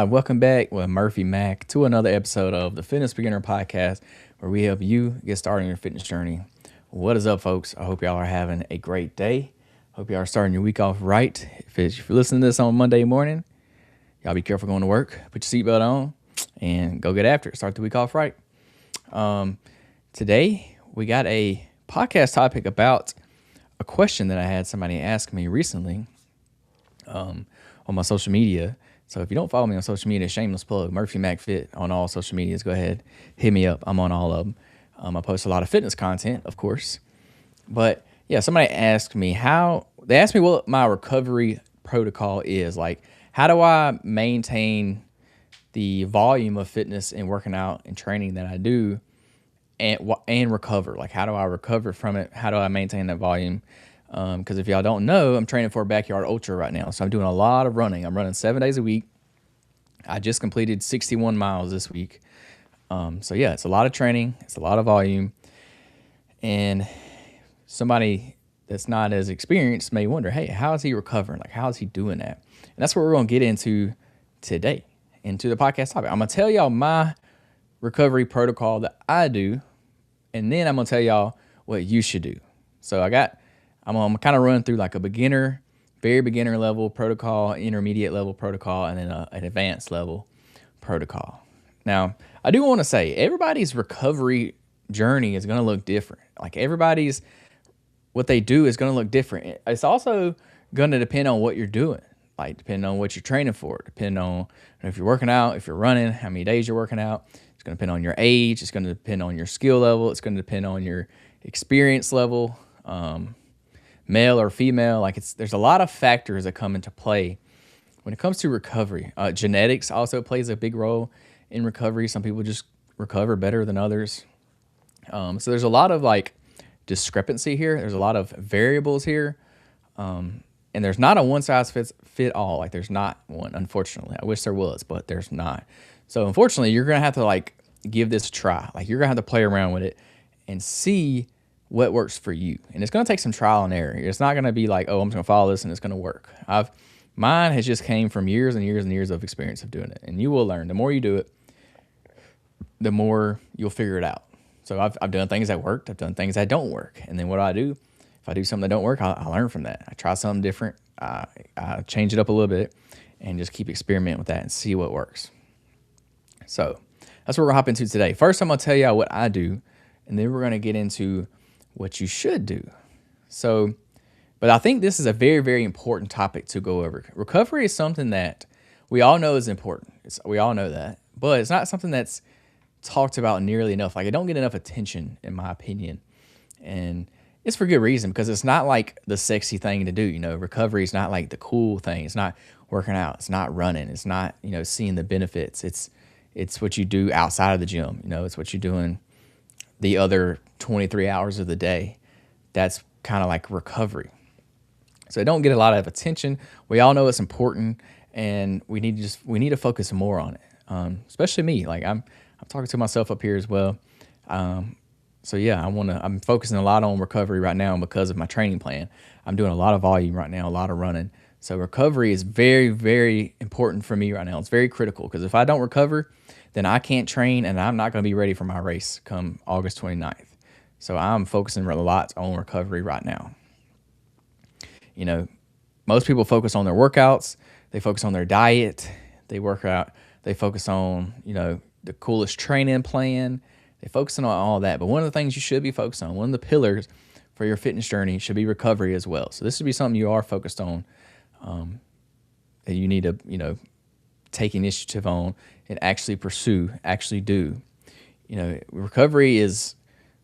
Welcome back with Murphy Mack to another episode of the Fitness Beginner Podcast, where we help you get started on your fitness journey. What is up, folks? I hope y'all are having a great day. Hope y'all are starting your week off right. If you're listening to this on Monday morning, y'all be careful going to work. Put your seatbelt on and go get after it. Start the week off right. Today, we got a podcast topic about a question that I had somebody ask me recently on my social media. So if you don't follow me on social media, shameless plug, Murphy Mac Fit on all social medias. Go ahead, hit me up. I'm on all of them. I post a lot of fitness content, of course. But yeah, somebody asked me they asked me what my recovery protocol is. Like, how do I maintain the volume of fitness and working out and training that I do and recover? Like, how do I recover from it? How do I maintain that volume? Because if y'all don't know, I'm training for a backyard ultra right now. So I'm doing a lot of running. I'm running 7 days a week. I just completed 61 miles this week. So yeah, it's a lot of training. It's a lot of volume. And somebody that's not as experienced may wonder, hey, how is he recovering? Like, how is he doing that? And that's what we're going to get into today, into the podcast topic. I'm going to tell y'all my recovery protocol that I do, and then I'm going to tell y'all what you should do. So I'm kind of run through like a very beginner level protocol, intermediate level protocol, and then an advanced level protocol. Now, I do want to say everybody's recovery journey is going to look different. Like what they do is going to look different. It's also going to depend on what you're doing, like depending on what you're training for, depending on if you're working out, if you're running, how many days you're working out. It's going to depend on your age. It's going to depend on your skill level. It's going to depend on your experience level. Male or female, there's a lot of factors that come into play when it comes to recovery. Genetics also plays a big role in recovery. Some people just recover better than others. So there's a lot of discrepancy here. There's a lot of variables here. And there's not a one size fit all. Like, there's not one, unfortunately. I wish there was, but there's not. So unfortunately, you're going to have to give this a try. Like, you're going to have to play around with it and see what works for you. And it's going to take some trial and error. It's not going to be like, oh, I'm just going to follow this and it's going to work. Mine has just came from years and years and years of experience of doing it. And you will learn. The more you do it, the more you'll figure it out. So I've done things that worked. I've done things that don't work. And then what do? If I do something that don't work, I learn from that. I try something different. I change it up a little bit and just keep experimenting with that and see what works. So that's what we're going to hop into today. First, I'm going to tell you what I do, and then we're going to get into what you should do. But I think this is a very, very important topic to go over. Recovery is something that we all know is important. We all know that, but it's not something that's talked about nearly enough. Like, it don't get enough attention, in my opinion. And it's for good reason, because it's not like the sexy thing to do. Recovery is not like the cool thing. It's not working out. It's not running. It's not, seeing the benefits. It's what you do outside of the gym. It's what you're doing the other 23 hours of the day. That's kind of like recovery. So it don't get a lot of attention. We all know it's important, and we need to focus more on it. Especially me. Like, I'm talking to myself up here as well. So yeah, I'm focusing a lot on recovery right now because of my training plan. I'm doing a lot of volume right now, a lot of running. So recovery is very, very important for me right now. It's very critical, because if I don't recover, then I can't train, and I'm not going to be ready for my race come August 29th. So I'm focusing a lot on recovery right now. Most people focus on their workouts. They focus on their diet. They work out. They focus on, the coolest training plan. They focus on all that. But one of the things you should be focused on, one of the pillars for your fitness journey, should be recovery as well. So this should be something you are focused on, that you need to, take initiative on and actually pursue, actually do. Recovery is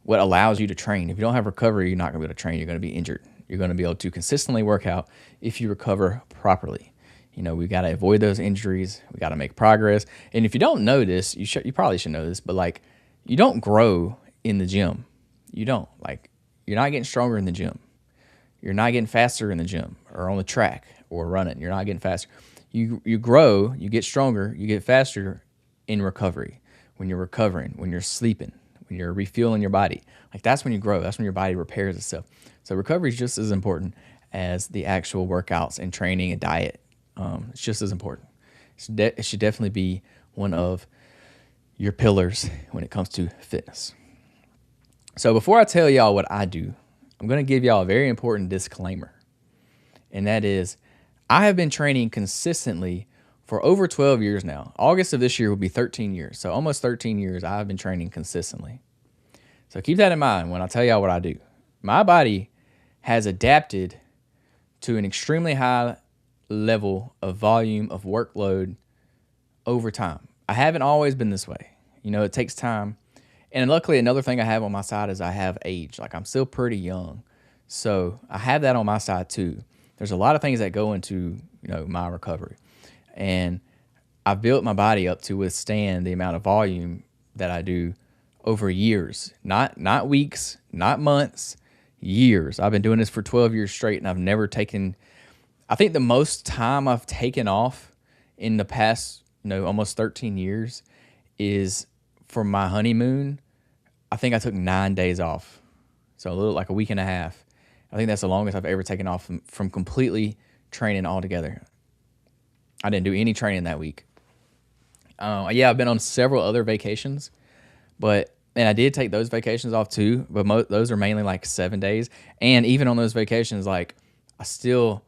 what allows you to train. If you don't have recovery, you're not going to be able to train. You're going to be injured. You're going to be able to consistently work out if you recover properly. We got to avoid those injuries. We got to make progress. And if you don't know this, you probably should know this, but you don't grow in the gym. You don't. You're not getting stronger in the gym. You're not getting faster in the gym or on the track or running. You're not getting faster. You grow, you get stronger, you get faster in recovery. When you're recovering, when you're sleeping, when you're refueling your body. That's when you grow. That's when your body repairs itself. So recovery is just as important as the actual workouts and training and diet. It's just as important. It should definitely be one of your pillars when it comes to fitness. So before I tell y'all what I do, I'm going to give y'all a very important disclaimer. And that is, I have been training consistently for over 12 years now. August of this year will be 13 years. So almost 13 years I've been training consistently. So keep that in mind when I tell y'all what I do. My body has adapted to an extremely high level of volume of workload over time. I haven't always been this way. It takes time. And luckily, another thing I have on my side is I have age. Like, I'm still pretty young. So I have that on my side too. There's a lot of things that go into, my recovery. And I've built my body up to withstand the amount of volume that I do over years. Not weeks, not months, years. I've been doing this for 12 years straight, and I've never taken, I think the most time I've taken off in the past, almost 13 years is for my honeymoon. I think I took 9 days off. So a little like a week and a half. I think that's the longest I've ever taken off from completely training altogether. I didn't do any training that week. I've been on several other vacations, and I did take those vacations off too, but those are mainly like 7 days. And even on those vacations, like, I still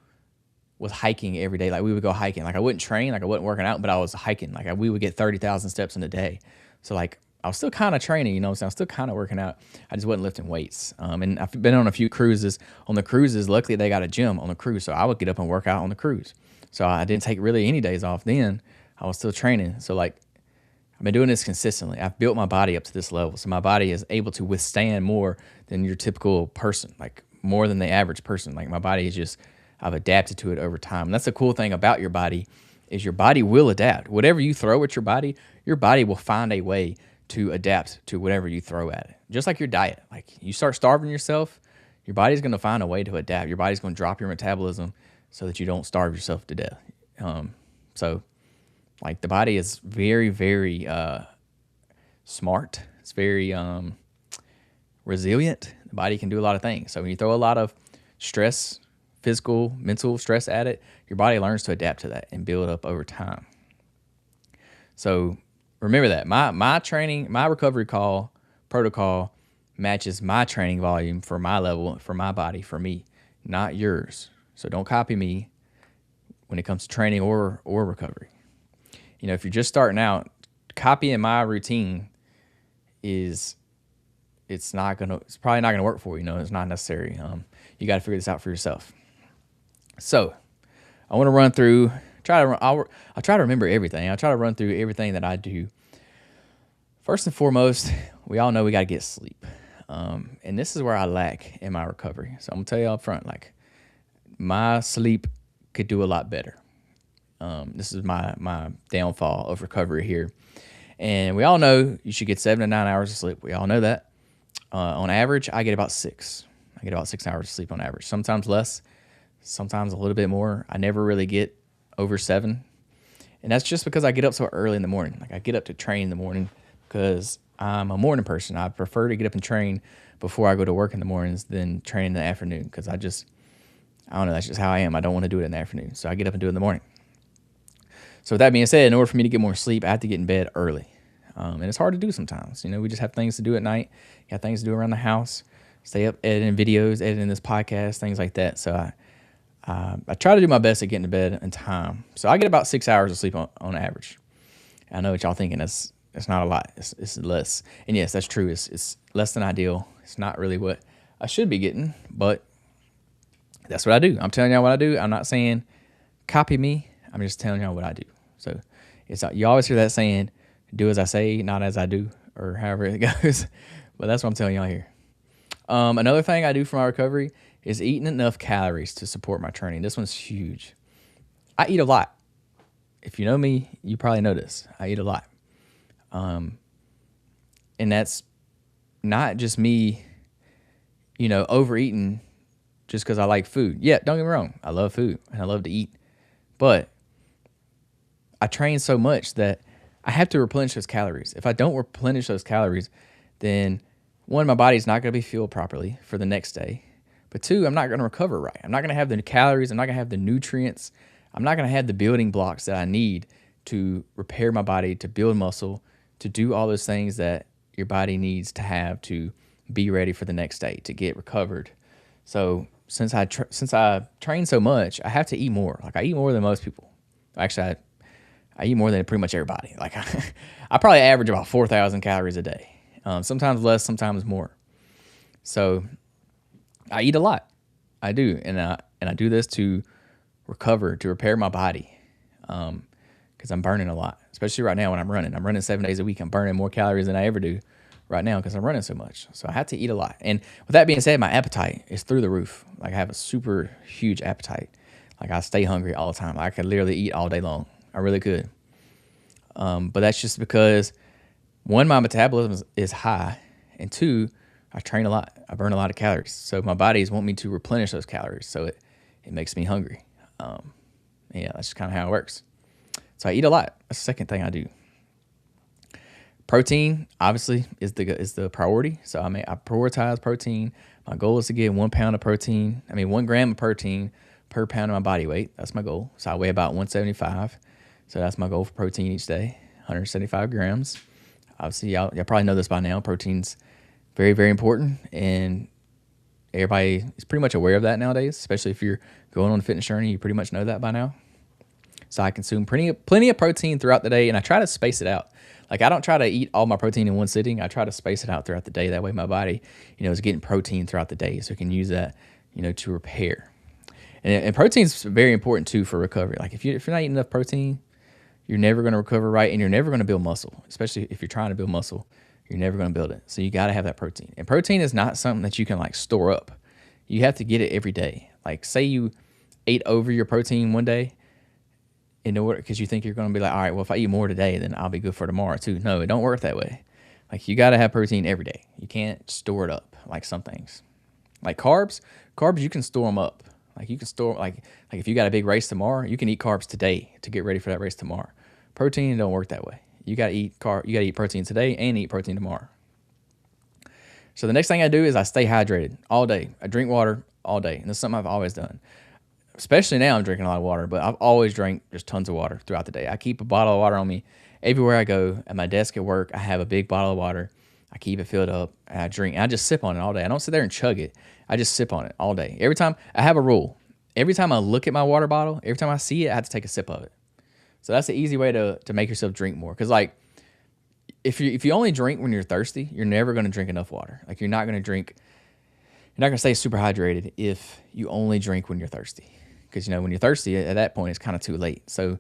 was hiking every day. Like, we would go hiking. Like, I wouldn't train, like I wasn't working out, but I was hiking. Like, we would get 30,000 steps in a day. So like, I was still kind of training, so I was still kind of working out. I just wasn't lifting weights. And I've been on a few cruises. On the cruises, luckily they got a gym on the cruise, so I would get up and work out on the cruise. So I didn't take really any days off then. I was still training. So like, I've been doing this consistently. I've built my body up to this level. So my body is able to withstand more than your typical person, like more than the average person. Like, my body is just, I've adapted to it over time. And that's the cool thing about your body, is your body will adapt. Whatever you throw at your body will find a way to adapt to whatever you throw at it. Just like your diet. Like, you start starving yourself, your body's going to find a way to adapt. Your body's going to drop your metabolism so that you don't starve yourself to death. So like, the body is very, very smart. It's very resilient. The body can do a lot of things. So when you throw a lot of stress, physical, mental stress at it, your body learns to adapt to that and build up over time. So remember that my training, my recovery protocol matches my training volume for my level, for my body, for me, not yours. So don't copy me when it comes to training or recovery. If you're just starting out, copying my routine it's probably not gonna work for you. It's not necessary. You got to figure this out for yourself. So I want to run through. I'll try to remember everything. I'll try to run through everything that I do. First and foremost, we all know we got to get sleep. And this is where I lack in my recovery. So I'm gonna tell you up front, like, my sleep could do a lot better. This is my downfall of recovery here. And we all know you should get 7 to 9 hours of sleep. We all know that. On average, I get about 6. I get about 6 hours of sleep on average. Sometimes less, sometimes a little bit more. I never really get over 7. And that's just because I get up so early in the morning. Like, I get up to train in the morning because I'm a morning person. I prefer to get up and train before I go to work in the mornings than train in the afternoon, because I don't know, that's just how I am. I don't want to do it in the afternoon. So I get up and do it in the morning. So with that being said, in order for me to get more sleep, I have to get in bed early. And it's hard to do sometimes. We just have things to do at night. You have things to do around the house. Stay up editing videos, editing this podcast, things like that. So I try to do my best at getting to bed in time. So I get about 6 hours of sleep on average. I know what y'all thinking. That's not a lot. It's less. And yes, that's true. It's less than ideal. It's not really what I should be getting, but that's what I do. I'm telling y'all what I do. I'm not saying copy me. I'm just telling y'all what I do. So you always hear that saying, do as I say, not as I do, or however it goes. But that's what I'm telling y'all here. Another thing I do for my recovery is eating enough calories to support my training. This one's huge. I eat a lot. If you know me, you probably know this. I eat a lot. And that's not just me, overeating just because I like food. Yeah, don't get me wrong. I love food and I love to eat. But I train so much that I have to replenish those calories. If I don't replenish those calories, then one, my body's not going to be fueled properly for the next day. But two, I'm not going to recover right. I'm not going to have the calories. I'm not going to have the nutrients. I'm not going to have the building blocks that I need to repair my body, to build muscle, to do all those things that your body needs to have to be ready for the next day, to get recovered. So since I train so much, I have to eat more. Like I eat more than most people. Actually, I eat more than pretty much everybody. Like I probably average about 4,000 calories a day. Sometimes less, sometimes more. So I eat a lot. I do, and I do this to recover, to repair my body, because I'm burning a lot, especially right now when I'm running. I'm running 7 days a week. I'm burning more calories than I ever do right now because I'm running so much. So I have to eat a lot. And with that being said, my appetite is through the roof. Like I have a super huge appetite. Like I stay hungry all the time. I could literally eat all day long. I really could. But that's just because, one, my metabolism is high, and two, I train a lot. I burn a lot of calories. So my bodies want me to replenish those calories. So it makes me hungry. Yeah, that's just kind of how it works. So I eat a lot. That's the second thing I do. Protein, obviously, is the priority. So I prioritize protein. My goal is to get 1 gram of protein per pound of my body weight. That's my goal. So I weigh about 175. So that's my goal for protein each day, 175 grams. Obviously, y'all probably know this by now. Protein's very, very important, and everybody is pretty much aware of that nowadays, especially if you're going on a fitness journey. You pretty much know that by now. So I consume plenty of protein throughout the day, and I try to space it out. Like I don't try to eat all my protein in one sitting. I try to space it out throughout the day. That way my body, is getting protein throughout the day, so it can use that, to repair. And protein is very important too for recovery. Like if you're not eating enough protein, you're never going to recover right, and you're never going to build muscle. Especially if you're trying to build muscle, you're never going to build it. So you got to have that protein. And protein is not something that you can like store up. You have to get it every day. Like say you ate over your protein one day, in order, because you think you're going to be like, all right, well, if I eat more today, then I'll be good for tomorrow too. No, it don't work that way. Like you got to have protein every day. You can't store it up like some things. Like carbs, you can store them up. Like you can store, like if you got a big race tomorrow, you can eat carbs today to get ready for that race tomorrow. Protein don't work that way. You got to eat protein today and eat protein tomorrow. So the next thing I do is I stay hydrated all day. I drink water all day, and this is something I've always done. Especially now I'm drinking a lot of water, but I've always drank just tons of water throughout the day. I keep a bottle of water on me everywhere I go. At my desk at work, I have a big bottle of water. I keep it filled up, and I drink. And I just sip on it all day. I don't sit there and chug it. I just sip on it all day. Every time, I have a rule. Every time I look at my water bottle, every time I see it, I have to take a sip of it. So that's the easy way to make yourself drink more. Because like, if you only drink when you're thirsty, you're never going to drink enough water. Like you're not going to stay super hydrated if you only drink when you're thirsty. Because, when you're thirsty, at that point, it's kind of too late. So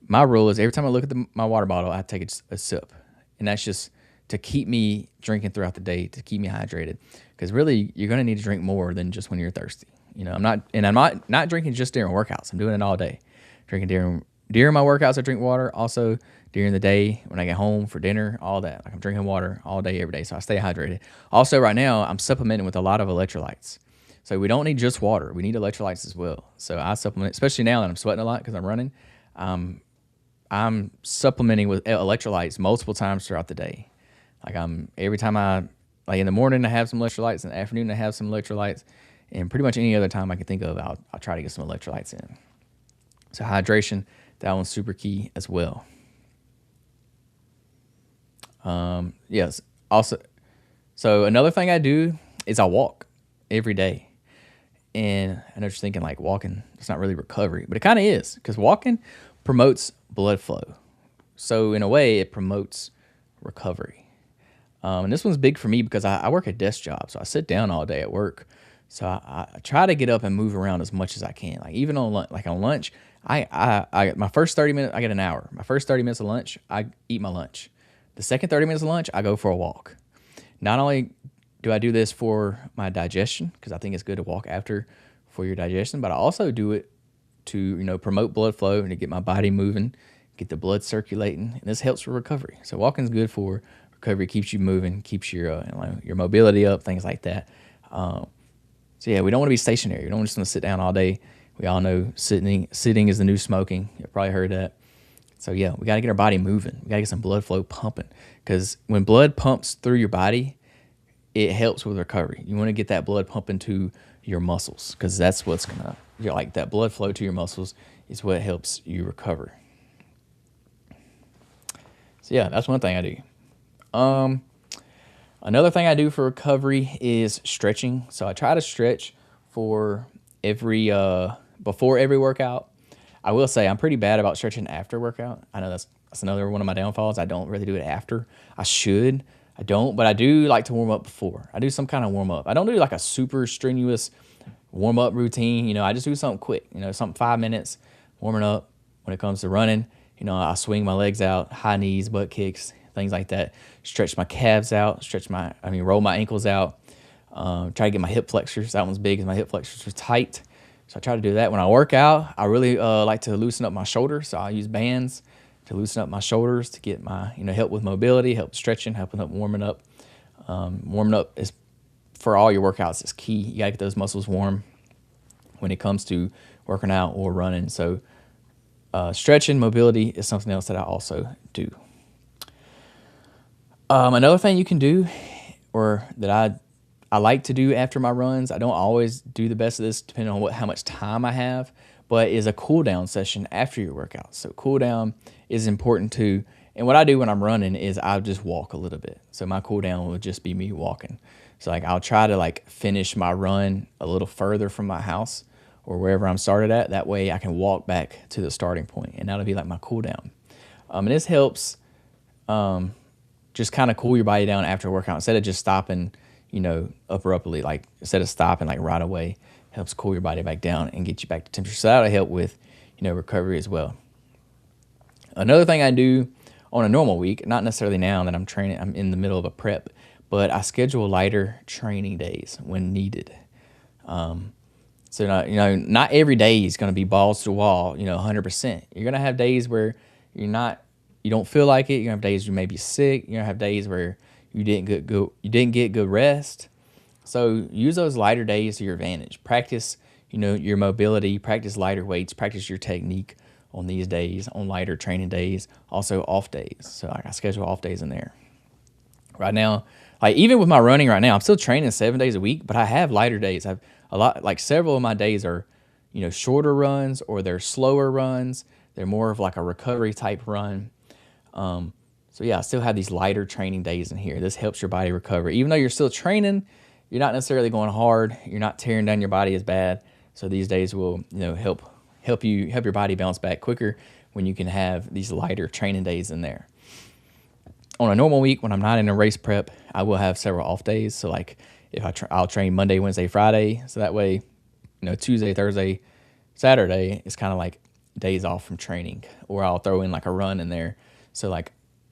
my rule is every time I look at my water bottle, I take a sip. And that's just to keep me drinking throughout the day, to keep me hydrated. Because really, you're going to need to drink more than just when you're thirsty. I'm not drinking just during workouts. I'm doing it all day. Drinking during my workouts, I drink water. Also, during the day, when I get home for dinner, all that. Like I'm drinking water all day, every day. So I stay hydrated. Also, right now, I'm supplementing with a lot of electrolytes. So we don't need just water. We need electrolytes as well. So I supplement, especially now that I'm sweating a lot because I'm running. I'm supplementing with electrolytes multiple times throughout the day. Like every time like in the morning I have some electrolytes, in the afternoon I have some electrolytes, and pretty much any other time I can think of, I'll try to get some electrolytes in. So hydration, that one's super key as well. Yes. Also, so another thing I do is I walk every day. And I know you're thinking like walking, it's not really recovery, but it kind of is, because walking promotes blood flow. So in a way, it promotes recovery. And this one's big for me because I work a desk job, so I sit down all day at work. So I try to get up and move around as much as I can. Like even on lunch, I my first 30 minutes, I get an hour. My first 30 minutes of lunch, I eat my lunch. The second 30 minutes of lunch, I go for a walk. Not only do I do this for my digestion, because I think it's good to walk after for your digestion, but I also do it to, promote blood flow and to get my body moving, get the blood circulating, and this helps with recovery. So walking is good for recovery, keeps you moving, keeps your mobility up, things like that. So yeah, we don't want to be stationary. We don't just want to sit down all day. We all know sitting is the new smoking. You've probably heard that. So yeah, we got to get our body moving. We got to get some blood flow pumping, because when blood pumps through your body, it helps with recovery. You want to get that blood pumping to your muscles, because that's what's that blood flow to your muscles is what helps you recover. So yeah, that's one thing I do. Um, Another thing I do for recovery is stretching. So I try to stretch for every before every workout. I will say I'm pretty bad about stretching after workout. I know that's another one of my downfalls. I don't really do it after. I should. I don't, but I do like to warm up before. I do some kind of warm up. I don't do like a super strenuous warm up routine. I just do something quick. Something 5 minutes warming up. When it comes to running, I swing my legs out, high knees, butt kicks, things like that. Stretch my calves out, roll my ankles out. Try to get my hip flexors. That one's big, because my hip flexors are tight. So I try to do that. When I work out, I really like to loosen up my shoulders. So I use bands to loosen up my shoulders to get my, help with mobility, help stretching, helping up warming up. Warming up is for all your workouts is key. You gotta get those muscles warm when it comes to working out or running. So stretching, mobility is something else that I also do. Another thing you can do, or that I like to do after my runs, I don't always do the best of this depending on how much time I have, but is a cool down session after your workout. So cool down is important too. And what I do when I'm running is I'll just walk a little bit. So my cool down will just be me walking. So I'll try to finish my run a little further from my house or wherever I'm started at. That way I can walk back to the starting point, and that'll be like my cool down. And this helps just kind of cool your body down after a workout instead of just stopping, abruptly. Instead of stopping right away, helps cool your body back down and get you back to temperature. So that'll help with, recovery as well. Another thing I do on a normal week, not necessarily now that I'm training, I'm in the middle of a prep, but I schedule lighter training days when needed. So not every day is going to be balls to the wall, 100%. You're going to have days where you don't feel like it. You're going to have days you may be sick. You're going to have days where you didn't get good rest. So use those lighter days to your advantage. Practice, your mobility, practice lighter weights, practice your technique on these days, on lighter training days, also off days. So I schedule off days in there. Right now, even with my running right now, I'm still training 7 days a week, but I have lighter days. I've several of my days are, shorter runs, or they're slower runs. They're more of like a recovery type run. So yeah, I still have these lighter training days in here. This helps your body recover. Even though you're still training, you're not necessarily going hard. You're not tearing down your body as bad. So these days will, help your body bounce back quicker when you can have these lighter training days in there. On a normal week, when I'm not in a race prep, I will have several off days. So if I'll train Monday, Wednesday, Friday. So that way, Tuesday, Thursday, Saturday is kind of like days off from training, or I'll throw in a run in there. So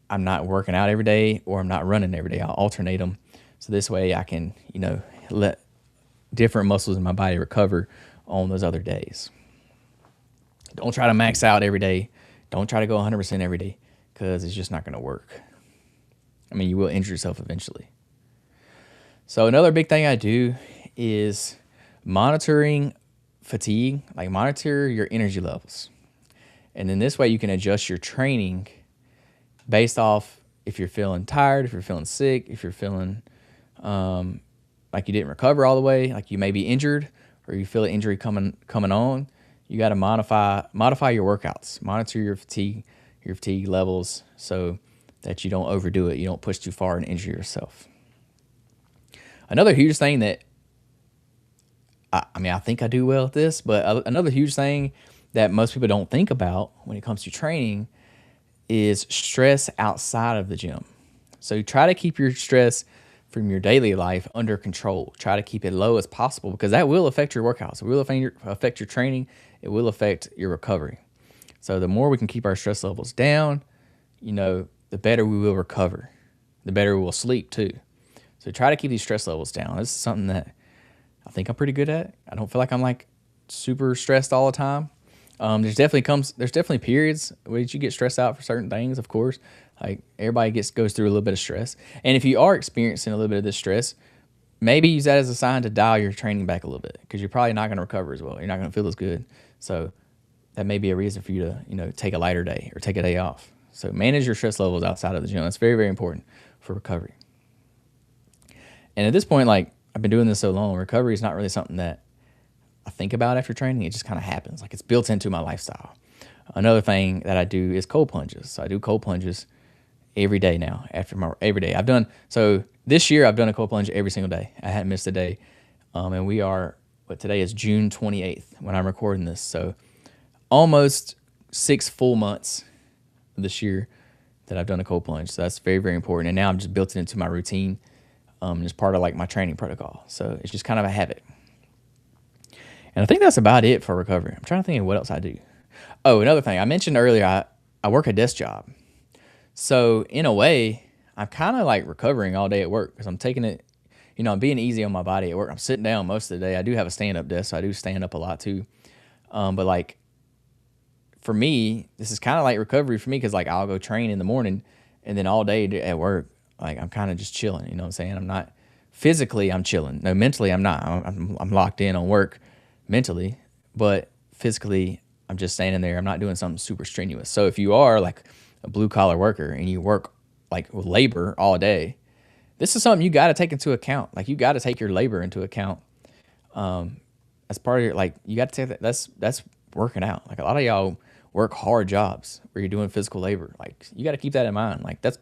I'm not working out every day, or I'm not running every day. I'll alternate them. So this way I can, let different muscles in my body recover on those other days. Don't try to max out every day. Don't try to go 100% every day, because it's just not going to work. You will injure yourself eventually. So another big thing I do is monitoring fatigue, monitor your energy levels. And then this way you can adjust your training based off if you're feeling tired, if you're feeling sick, if you're feeling like you didn't recover all the way, like you may be injured, or you feel an injury coming on. You got to modify your workouts, monitor your fatigue levels, so that you don't overdo it. You don't push too far and injure yourself. Another huge thing that, I think I do well at this, but another huge thing that most people don't think about when it comes to training is stress outside of the gym. So you try to keep your stress from your daily life under control. Try to keep it low as possible, because that will affect your workouts. It will affect your training. It will affect your recovery. So the more we can keep our stress levels down, the better we will recover. The better we will sleep too. So try to keep these stress levels down. This is something that I think I'm pretty good at. I don't feel like I'm super stressed all the time. There's definitely periods where you get stressed out for certain things, of course. Everybody goes through a little bit of stress. And if you are experiencing a little bit of this stress, maybe use that as a sign to dial your training back a little bit, because you're probably not going to recover as well. You're not going to feel as good. So that may be a reason for you to, take a lighter day or take a day off. So manage your stress levels outside of the gym. That's very, very important for recovery. And at this point, I've been doing this so long, recovery is not really something that I think about after training. It just kind of happens. It's built into my lifestyle. Another thing that I do is cold plunges. So I do cold plunges every day now. Every day I've done. So this year I've done a cold plunge every single day. I hadn't missed a day. And we are, what today is June 28th when I'm recording this. So almost 6 full months this year that I've done a cold plunge. So that's very, very important. And now I'm just built it into my routine. It's part of like my training protocol. So it's just kind of a habit. And I think that's about it for recovery. I'm trying to think of what else I do. Oh, another thing I mentioned earlier, I work a desk job. So in a way, I'm kind of like recovering all day at work because I'm taking it, I'm being easy on my body at work. I'm sitting down most of the day. I do have a stand-up desk, so I do stand up a lot too. But like for me, this is kind of like recovery for me because like I'll go train in the morning and then all day at work, like I'm kind of just chilling. You know what I'm saying? I'm not physically, I'm chilling. No, mentally, I'm not. I'm locked in on work mentally, but physically, I'm just standing there. I'm not doing something super strenuous. So if you are like a blue collar worker and you work like with labor all day, this is something you got to take into account. Like you got to take your labor into account. As part of your, like, you got to take that. That's working out. Like a lot of y'all work hard jobs where you're doing physical labor. Like you got to keep that in mind. Like that's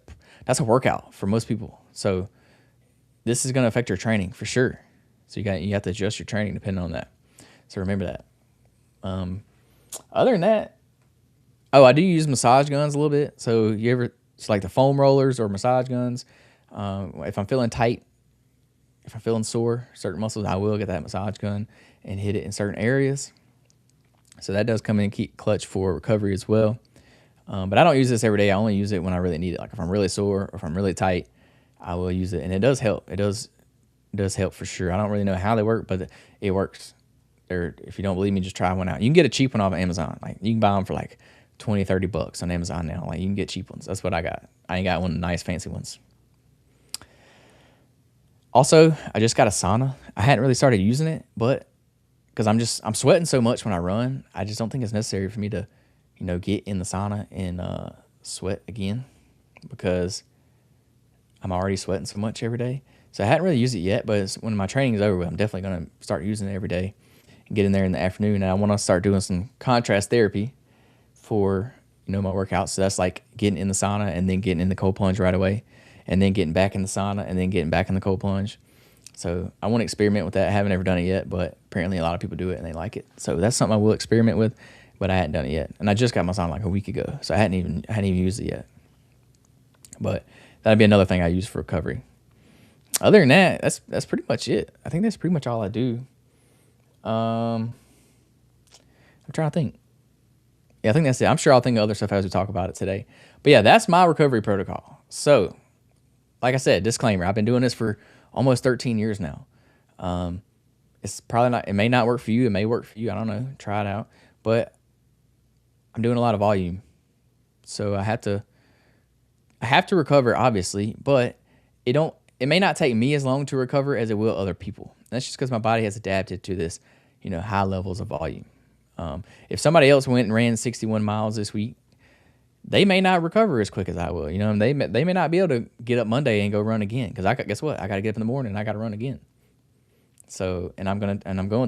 a workout for most people. So this is going to affect your training for sure. So you have to adjust your training depending on that. So remember that. Other than that, I do use massage guns a little bit. So it's like the foam rollers or massage guns. If I'm feeling tight, if I'm feeling sore, certain muscles, I will get that massage gun and hit it in certain areas. So that does come in clutch for recovery as well. But I don't use this every day. I only use it when I really need it. Like if I'm really sore or if I'm really tight, I will use it. And it does help. It does help for sure. I don't really know how they work, but it works. If you don't believe me, just try one out. You can get a cheap one off of Amazon. Like you can buy them for like $20-$30 on Amazon now. Like you can get cheap ones. That's what I got. I ain't got one of the nice fancy ones. Also, I just got a sauna. I hadn't really started using it, but because I'm sweating so much when I run, I just don't think it's necessary for me to, get in the sauna and sweat again because I'm already sweating so much every day. So I hadn't really used it yet, but when my training is over, I'm definitely going to start using it every day and get in there in the afternoon. And I want to start doing some contrast therapy for, my workouts. So that's like getting in the sauna and then getting in the cold plunge right away and then getting back in the sauna and then getting back in the cold plunge. So I want to experiment with that. I haven't ever done it yet, but apparently a lot of people do it and they like it. So that's something I will experiment with, but I hadn't done it yet. And I just got my sauna like a week ago, so I hadn't even used it yet. But that'd be another thing I use for recovery. Other than that, that's pretty much it. I think that's pretty much all I do. I'm trying to think. Yeah, I think that's it. I'm sure I'll think of other stuff as we talk about it today. But yeah, that's my recovery protocol. So, like I said, disclaimer, I've been doing this for almost 13 years now. It's probably not, it may not work for you. It may work for you. I don't know. Try it out. But I'm doing a lot of volume. So I have to recover, obviously, but it may not take me as long to recover as it will other people. That's just because my body has adapted to this, high levels of volume. If somebody else went and ran 61 miles this week, they may not recover as quick as I will. And they may not be able to get up Monday and go run again because guess what? I got to get up in the morning and I got to run again. So, and I'm going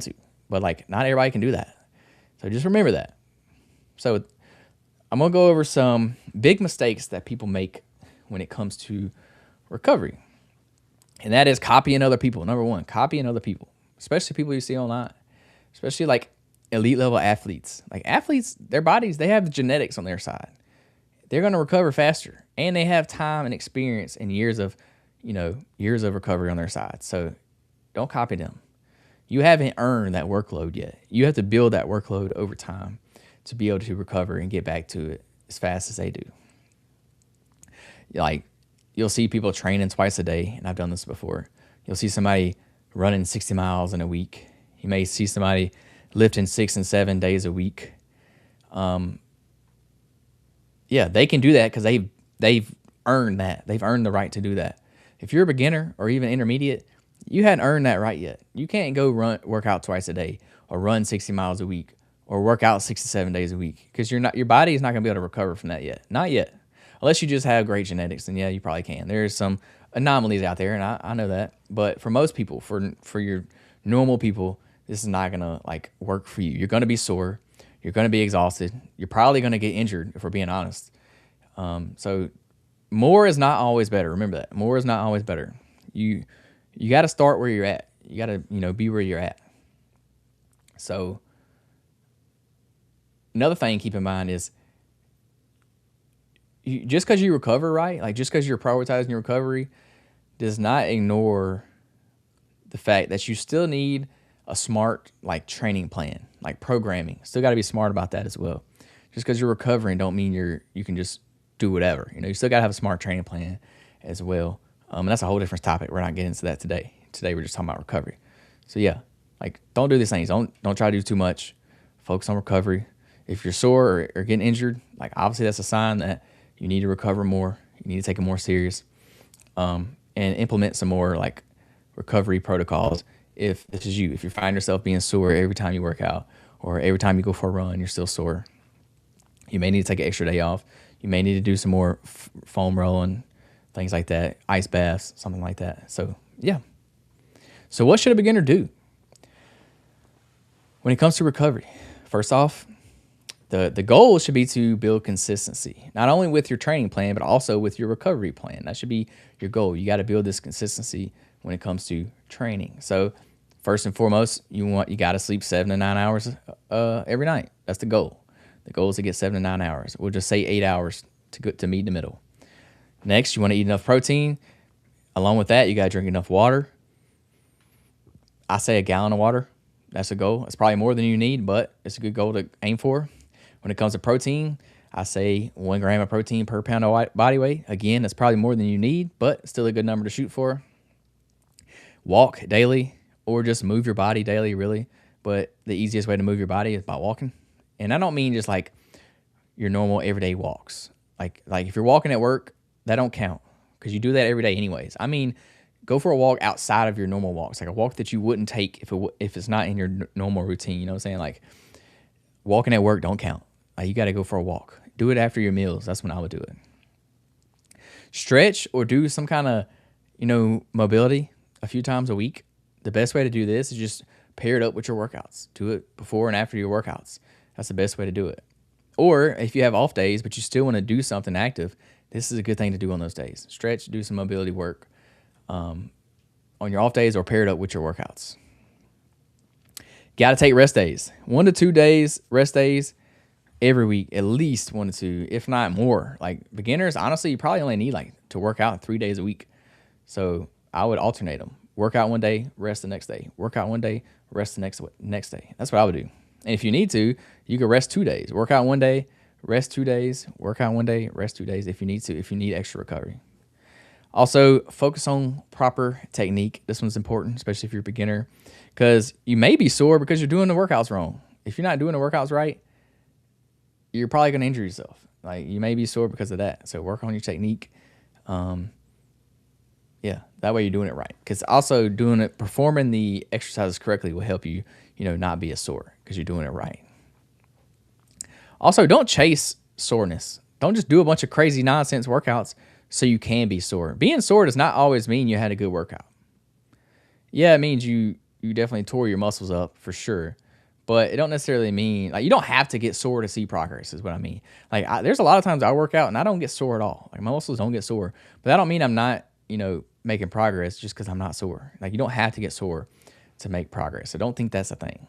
to, but like not everybody can do that. So just remember that. So I'm going to go over some big mistakes that people make when it comes to recovery. And that is copying other people. Number one, copying other people, especially people you see online, especially like elite level athletes. Like athletes, their bodies, they have the genetics on their side. They're going to recover faster and they have time and experience and years of recovery on their side. So don't copy them. You haven't earned that workload yet. You have to build that workload over time to be able to recover and get back to it as fast as they do. Like you'll see people training twice a day, and I've done this before. You'll see somebody running 60 miles in a week. You may see somebody lifting 6 and 7 days a week. Yeah, they can do that because they've earned that. They've earned the right to do that. If you're a beginner or even intermediate, you hadn't earned that right yet. You can't go work out twice a day or run 60 miles a week or work out 6 to 7 days a week because your body is not going to be able to recover from that yet. Not yet. Unless you just have great genetics, then yeah, you probably can. There's some anomalies out there, and I know that. But for most people, for your normal people, this is not going to like work for you. You're going to be sore. You're going to be exhausted. You're probably going to get injured, if we're being honest. So more is not always better. Remember that. More is not always better. You got to start where you're at. You got to, be where you're at. So another thing to keep in mind is just because you recover right, like just because you're prioritizing your recovery, does not ignore the fact that you still need a smart like training plan, like programming. Still got to be smart about that as well. Just because you're recovering don't mean you can just do whatever. You still got to have a smart training plan as well. And that's a whole different topic. We're not getting into that today. Today we're just talking about recovery. So yeah, like don't do these things. Don't try to do too much. Focus on recovery. If you're sore or getting injured, like obviously that's a sign that you need to recover more. You need to take it more serious, and implement some more like recovery protocols. If this is you, if you find yourself being sore every time you work out or every time you go for a run, you're still sore, you may need to take an extra day off. You may need to do some more foam rolling, things like that, ice baths, something like that. So yeah. So what should a beginner do when it comes to recovery? First off, the goal should be to build consistency, not only with your training plan, but also with your recovery plan. That should be your goal. You got to build this consistency when it comes to training. So first and foremost, you got to sleep 7 to 9 hours every night. That's the goal. The goal is to get 7 to 9 hours. We'll just say 8 hours to meet in the middle. Next, you want to eat enough protein. Along with that, you got to drink enough water. I say a gallon of water. That's a goal. It's probably more than you need, but it's a good goal to aim for. When it comes to protein, I say 1 gram of protein per pound of body weight. Again, that's probably more than you need, but still a good number to shoot for. Walk daily or just move your body daily, really. But the easiest way to move your body is by walking. And I don't mean just like your normal everyday walks. Like if you're walking at work, that don't count because you do that every day anyways. I mean, go for a walk outside of your normal walks, like a walk that you wouldn't take if it's not in your normal routine. You know what I'm saying? Like walking at work don't count. Like you got to go for a walk. Do it after your meals. That's when I would do it. Stretch or do some kind of, mobility a few times a week. The best way to do this is just pair it up with your workouts. Do it before and after your workouts. That's the best way to do it. Or if you have off days, but you still want to do something active, this is a good thing to do on those days. Stretch, do some mobility work on your off days or pair it up with your workouts. Got to take rest days. 1 to 2 days, rest days every week, at least 1 to 2, if not more. Like beginners, honestly, you probably only need to work out 3 days a week. So I would alternate them. Work out one day, rest the next day. Work out one day, rest the next day. That's what I would do. And if you need to, you could rest 2 days. Work out one day, rest 2 days. Work out one day, rest 2 days if you need to, if you need extra recovery. Also, focus on proper technique. This one's important, especially if you're a beginner, because you may be sore because you're doing the workouts wrong. If you're not doing the workouts right, you're probably going to injure yourself. Like you may be sore because of that. So work on your technique. That way you're doing it right. Because also performing the exercises correctly will help you, not be as sore because you're doing it right. Also, don't chase soreness. Don't just do a bunch of crazy nonsense workouts so you can be sore. Being sore does not always mean you had a good workout. Yeah, it means you definitely tore your muscles up for sure. But it don't necessarily mean, you don't have to get sore to see progress is what I mean. There's a lot of times I work out and I don't get sore at all. Like my muscles don't get sore. But that don't mean I'm not, making progress just because I'm not sore. Like you don't have to get sore to make progress. So don't think that's a thing.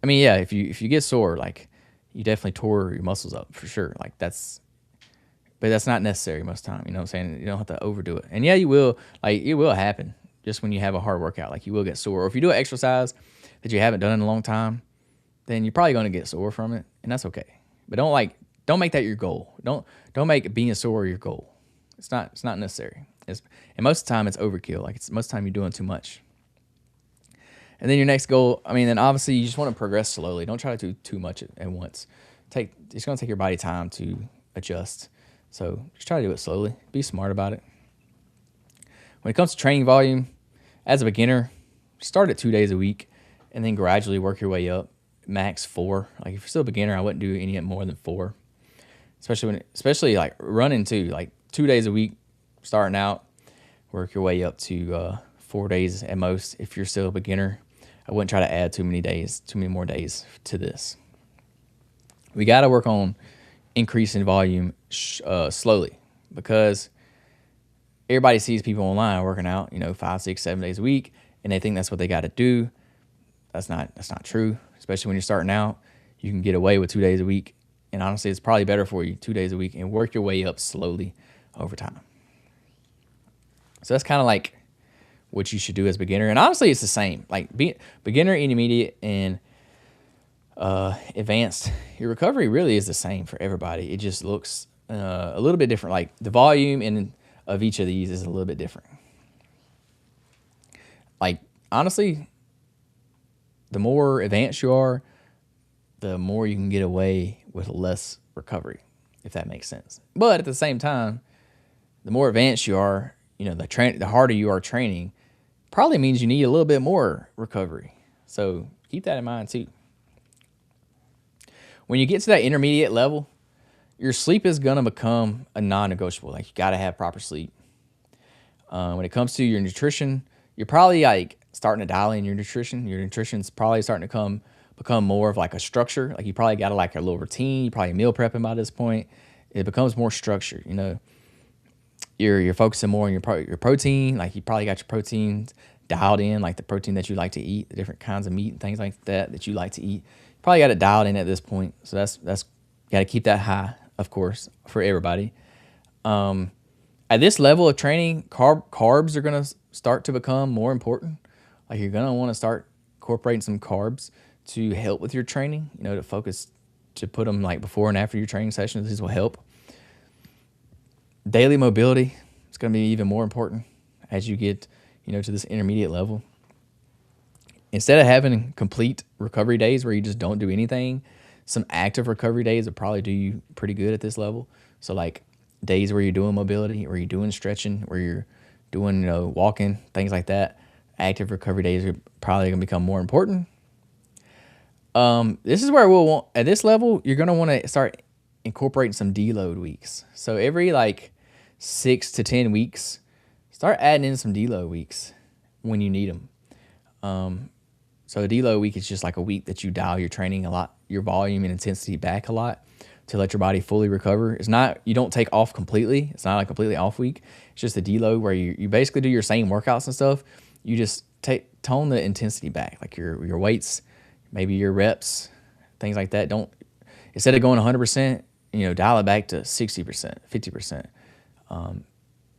If you get sore, you definitely tore your muscles up for sure. But that's not necessary most of the time. You know what I'm saying? You don't have to overdo it. And yeah, you will. It will happen just when you have a hard workout. You will get sore. Or if you do an exercise that you haven't done in a long time, then you're probably going to get sore from it, and that's okay. But don't make that your goal. Don't make being sore your goal. It's not necessary. And most of the time it's overkill. Most of the time you're doing too much. And then your next goal, then obviously you just want to progress slowly. Don't try to do too much at once. It's going to take your body time to adjust. So just try to do it slowly. Be smart about it. When it comes to training volume, as a beginner, start at 2 days a week and then gradually work your way up. Max 4. If you're still a beginner, I wouldn't do any more than 4. Especially running too. 2 days a week, starting out, work your way up to 4 days at most. If you're still a beginner, I wouldn't try to add too many more days to this. We got to work on increasing volume slowly, because everybody sees people online working out, 5, 6, 7 days a week, and they think that's what they got to do. That's not true, especially when you're starting out. You can get away with 2 days a week, and honestly, it's probably better for you 2 days a week and work your way up slowly over time. So that's kind of like what you should do as a beginner. And honestly, it's the same. Like beginner, intermediate, and advanced. Your recovery really is the same for everybody. It just looks a little bit different. Like the volume of each of these is a little bit different. Like honestly, the more advanced you are, the more you can get away with less recovery, if that makes sense. But at the same time, the more advanced you are, the harder you are training, probably means you need a little bit more recovery. So keep that in mind too. When you get to that intermediate level, your sleep is going to become a non-negotiable. Like you got to have proper sleep. When it comes to your nutrition, you're probably like starting to dial in your nutrition. Your nutrition's probably starting to become more of like a structure. Like you probably got like a little routine. You probably meal prepping by this point. It becomes more structured. You're focusing more on your protein. Like you probably got your proteins dialed in, like the protein that you like to eat, the different kinds of meat and things like that you like to eat. You probably got it dialed in at this point. So that's got to keep that high, of course, for everybody. At this level of training, carbs are going to start to become more important. Like you're going to want to start incorporating some carbs to help with your training, to put them like before and after your training sessions. This will help. Daily mobility is going to be even more important as you get, to this intermediate level. Instead of having complete recovery days where you just don't do anything, some active recovery days will probably do you pretty good at this level. So like days where you're doing mobility, where you're doing stretching, where you're doing, walking, things like that. Active recovery days are probably going to become more important. This is where at this level, you're going to want to start incorporating some deload weeks. So every like 6 to 10 weeks, start adding in some deload weeks when you need them. So a deload week is just like a week that you dial your training a lot, your volume and intensity back a lot to let your body fully recover. It's not, you don't take off completely. It's not like a completely off week. It's just a deload where you basically do your same workouts and stuff. You just tone the intensity back, like your weights, maybe your reps, things like that. Instead of going 100%, dial it back to 60%, 50%,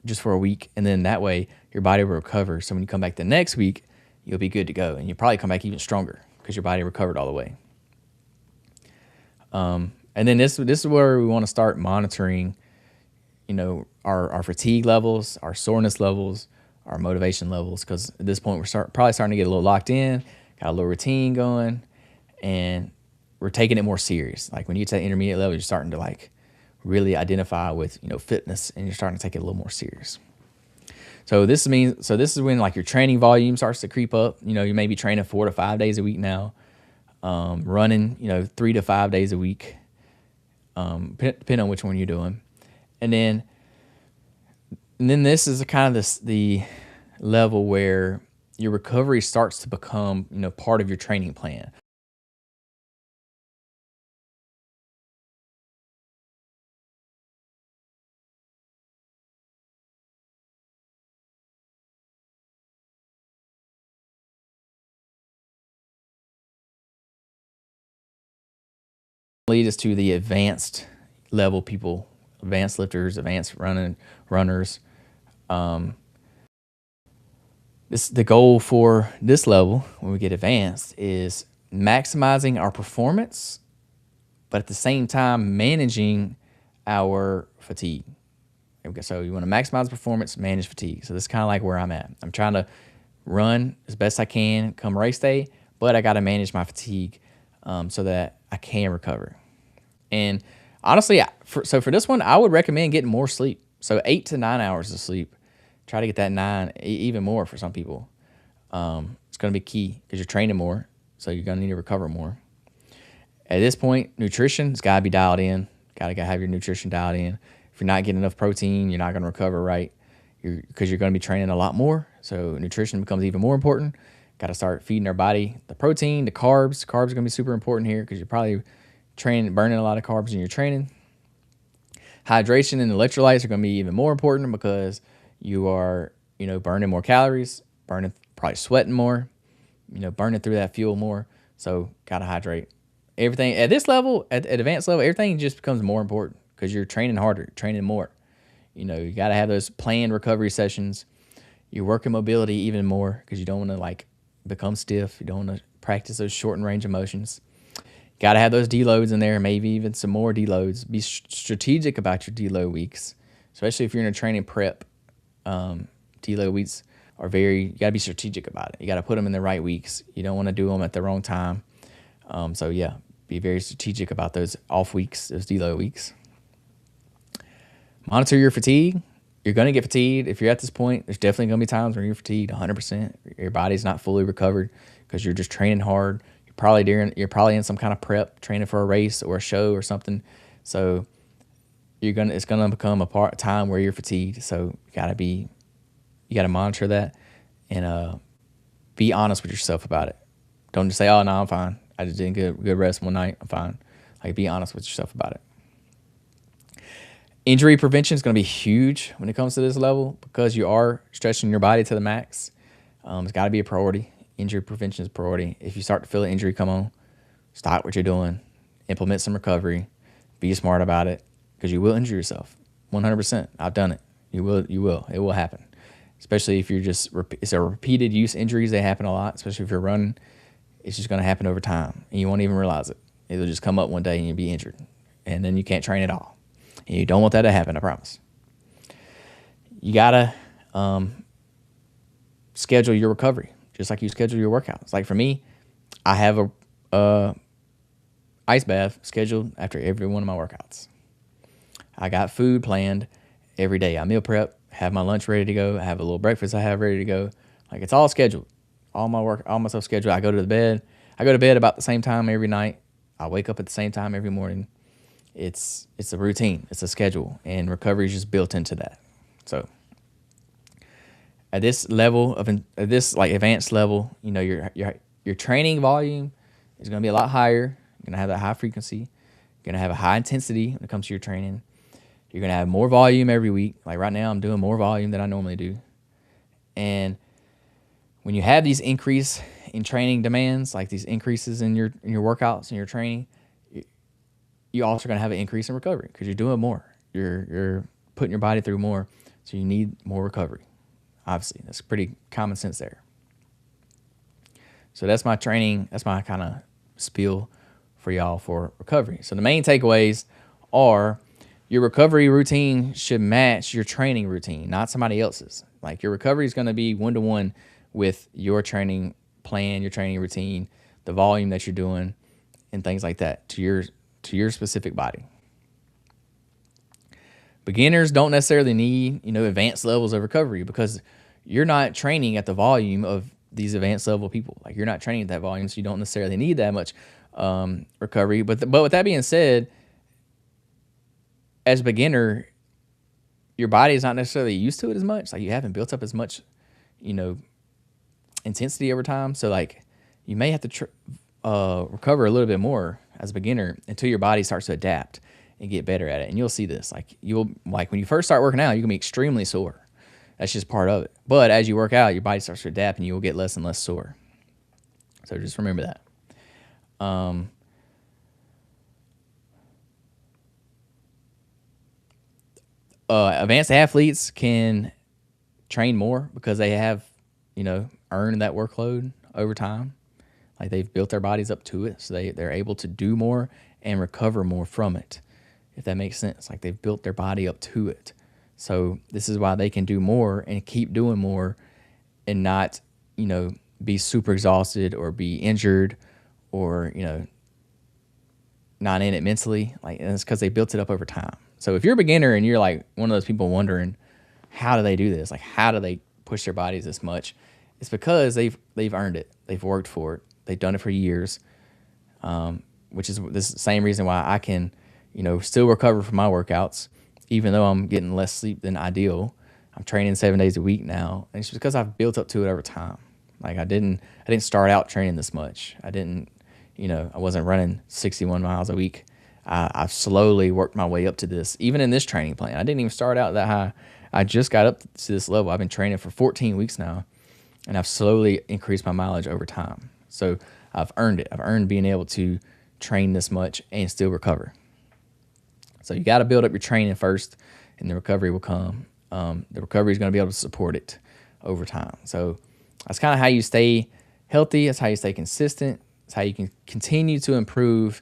just for a week. And then that way your body will recover. So when you come back the next week, you'll be good to go. And you'll probably come back even stronger because your body recovered all the way. And then this is where we want to start monitoring, our fatigue levels, our soreness levels, our motivation levels. Because at this point, we're probably starting to get a little locked in, got a little routine going, and we're taking it more serious. Like when you get to that intermediate level, you're starting to like really identify with, fitness, and you're starting to take it a little more serious. So this is when like your training volume starts to creep up. You may be training 4 to 5 days a week now, running, 3 to 5 days a week, depending on which one you're doing. And then this is kind of the level where your recovery starts to become, part of your training plan. Lead us to the advanced level people, advanced lifters, advanced runners. The goal for this level when we get advanced is maximizing our performance, but at the same time managing our fatigue. Okay, so you want to maximize performance, manage fatigue. So this is kind of like where I'm at. I'm trying to run as best I can come race day, but I got to manage my fatigue so that I can recover. And honestly, for this one, I would recommend getting more sleep. So 8 to 9 hours of sleep. Try to get that 9, even more for some people. It's going to be key because you're training more, so you're going to need to recover more. At this point, nutrition's got to be dialed in. Got to have your nutrition dialed in. If you're not getting enough protein, you're not going to recover right because you're going to be training a lot more. So nutrition becomes even more important. Got to start feeding our body the protein, the carbs. Carbs are going to be super important here because you're probably burning a lot of carbs in your training. Hydration and electrolytes are going to be even more important because you are, burning more calories, probably sweating more, burning through that fuel more. So got to hydrate. Everything at this level, at advanced level, everything just becomes more important because you're training harder, training more. You got to have those planned recovery sessions. You're working mobility even more because you don't want to like become stiff. You don't want to practice those shortened range of motions. Got to have those deloads in there, maybe even some more deloads. Be strategic about your deload weeks, especially if you're in a training prep. Deload weeks are you got to be strategic about it. You got to put them in the right weeks. You don't want to do them at the wrong time. So yeah, be very strategic about those off weeks, those deload weeks. Monitor your fatigue. You're going to get fatigued. If you're at this point, there's definitely going to be times when you're fatigued 100%. Your body's not fully recovered because you're just training hard. You're probably in some kind of prep, training for a race or a show or something. So it's gonna become a time where you're fatigued. So you gotta monitor that and be honest with yourself about it. Don't just say, "Oh no, I'm fine. I just didn't get good rest one night. I'm fine." Like, be honest with yourself about it. Injury prevention is going to be huge when it comes to this level because you are stretching your body to the max. It's got to be a priority. Injury prevention is a priority. If you start to feel an injury come on, stop what you're doing, implement some recovery, be smart about it because you will injure yourself. 100%. I've done it. You will. It will happen. Especially if it's a repeated use injuries. They happen a lot, especially if you're running. It's just going to happen over time and you won't even realize it. It'll just come up one day and you'll be injured and then you can't train at all. And you don't want that to happen, I promise. You got to schedule your recovery, just like you schedule your workouts. Like for me, I have a ice bath scheduled after every one of my workouts. I got food planned every day. I meal prep, have my lunch ready to go. I have a little breakfast I have ready to go. Like it's all scheduled. All my stuff scheduled. I go to bed about the same time every night. I wake up at the same time every morning. It's a routine. It's a schedule, and recovery is just built into that. So at this level at this like advanced level, your training volume is going to be a lot higher. You're going to have that high frequency. You're going to have a high intensity when it comes to your training. You're going to have more volume every week. Like right now, I'm doing more volume than I normally do. And when you have these increase in training demands, like these increases in your workouts and your training, you're also going to have an increase in recovery because you're doing more. You're putting your body through more, so you need more recovery. Obviously, that's pretty common sense there. So that's my training. That's my kind of spiel for y'all for recovery. So the main takeaways are your recovery routine should match your training routine, not somebody else's. Like your recovery is going to be one-to-one with your training plan, your training routine, the volume that you're doing, and things like that to your specific body. Beginners don't necessarily need, advanced levels of recovery because you're not training at the volume of these advanced level people. Like you're not training at that volume, so you don't necessarily need that much recovery. But with that being said, as a beginner, your body is not necessarily used to it as much. Like you haven't built up as much, intensity over time. So like you may have to recover a little bit more as a beginner until your body starts to adapt and get better at it. And you'll see this. Like when you first start working out, you're gonna be extremely sore. That's just part of it. But as you work out, your body starts to adapt and you will get less and less sore. So just remember that. Advanced athletes can train more because they have, earned that workload over time. Like they've built their bodies up to it, so they're able to do more and recover more from it, if that makes sense. Like they've built their body up to it. So this is why they can do more and keep doing more and not, be super exhausted or be injured or, not in it mentally. Like, and it's because they built it up over time. So if you're a beginner and you're like one of those people wondering, how do they do this? Like, how do they push their bodies this much? It's because they've earned it. They've worked for it. They've done it for years, which is the same reason why I can, still recover from my workouts, even though I'm getting less sleep than ideal. I'm training 7 days a week now, and it's because I've built up to it over time. Like I didn't start out training this much. I wasn't running 61 miles a week. I've slowly worked my way up to this. Even in this training plan, I didn't even start out that high. I just got up to this level. I've been training for 14 weeks now, and I've slowly increased my mileage over time. So I've earned it. I've earned being able to train this much and still recover. So you got to build up your training first, and the recovery will come. The recovery is going to be able to support it over time. So that's kind of how you stay healthy. That's how you stay consistent. That's how you can continue to improve,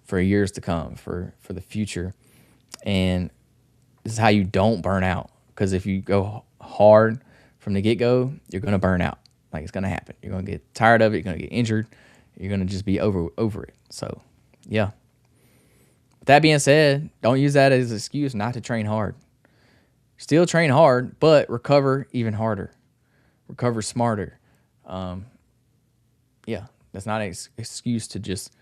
for years to come, for the future. And this is how you don't burn out. Because if you go hard from the get-go, you're going to burn out. Like, it's going to happen. You're going to get tired of it. You're going to get injured. You're going to just be over it. So, yeah. With that being said, don't use that as an excuse not to train hard. Still train hard, but recover even harder. Recover smarter. That's not an excuse to just,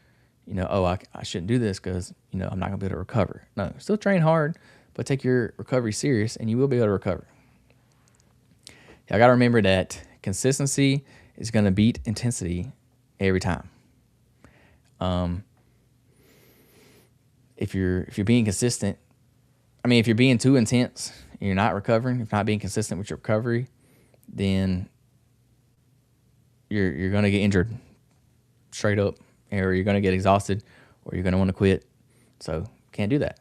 I shouldn't do this because, I'm not going to be able to recover. No, still train hard, but take your recovery serious, and you will be able to recover. I got to remember that consistency is going to beat intensity every time. If you're being consistent, if you're being too intense and you're not recovering, if you're not being consistent with your recovery, then you're going to get injured straight up, or you're going to get exhausted, or you're going to want to quit. So can't do that.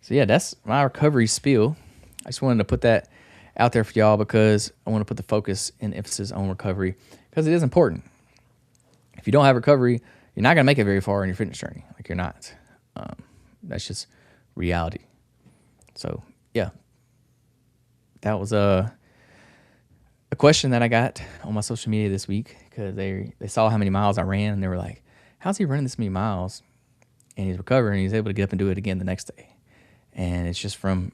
So yeah, that's my recovery spiel. I just wanted to put that out there for y'all because I want to put the focus and emphasis on recovery because it is important. If you don't have recovery, you're not going to make it very far in your fitness journey. Like, you're not. That's just reality. So yeah, that was a question that I got on my social media this week because they saw how many miles I ran, and they were like, how's he running this many miles? And he's recovering, and he's able to get up and do it again the next day. And it's just from,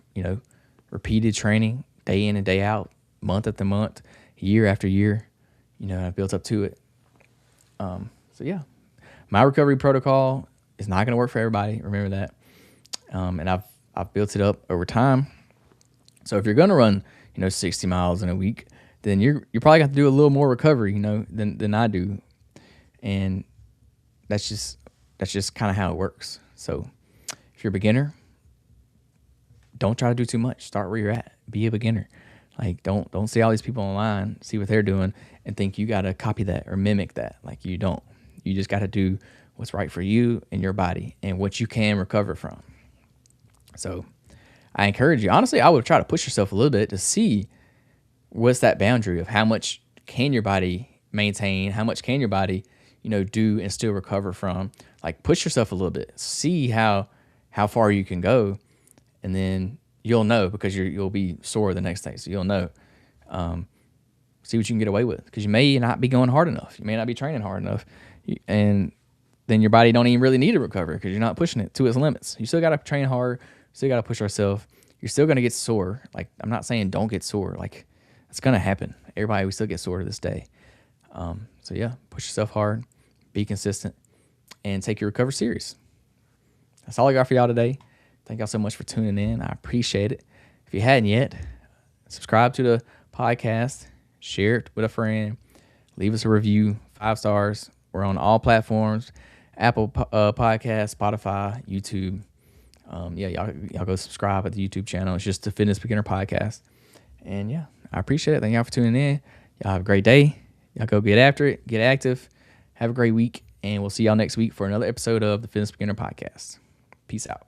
repeated training, day in and day out, month after month, year after year, I've built up to it. So yeah, my recovery protocol is not going to work for everybody. Remember that. And I've built it up over time. So if you're going to run, 60 miles in a week, then you're probably got to do a little more recovery, than I do. And that's just kind of how it works. So if you're a beginner, don't try to do too much. Start where you're at. Be a beginner. Like, don't see all these people online, see what they're doing, and think you got to copy that or mimic that. Like, you don't. You just got to do what's right for you and your body and what you can recover from. So I encourage you. Honestly, I would try to push yourself a little bit to see what's that boundary of how much can your body maintain, how much can your body, do and still recover from. Like, push yourself a little bit. See how far you can go, and then you'll know because you'll be sore the next day. So you'll know. See what you can get away with, because you may not be going hard enough. You may not be training hard enough, and then your body don't even really need to recover because you're not pushing it to its limits. You still got to train hard. Still got to push yourself. You're still going to get sore. Like, I'm not saying don't get sore. Like, it's going to happen. We still get sore to this day. So yeah, push yourself hard, be consistent, and take your recovery serious. That's all I got for y'all today. Thank y'all so much for tuning in. I appreciate it. If you hadn't yet, subscribe to the podcast, share it with a friend, leave us a review, 5 stars. We're on all platforms, Apple Podcasts, Spotify, YouTube. Y'all go subscribe at the YouTube channel. It's just the Fitness Beginner Podcast. And yeah, I appreciate it. Thank y'all for tuning in. Y'all have a great day. Y'all go get after it, get active, have a great week, and we'll see y'all next week for another episode of the Fitness Beginner Podcast. Peace out.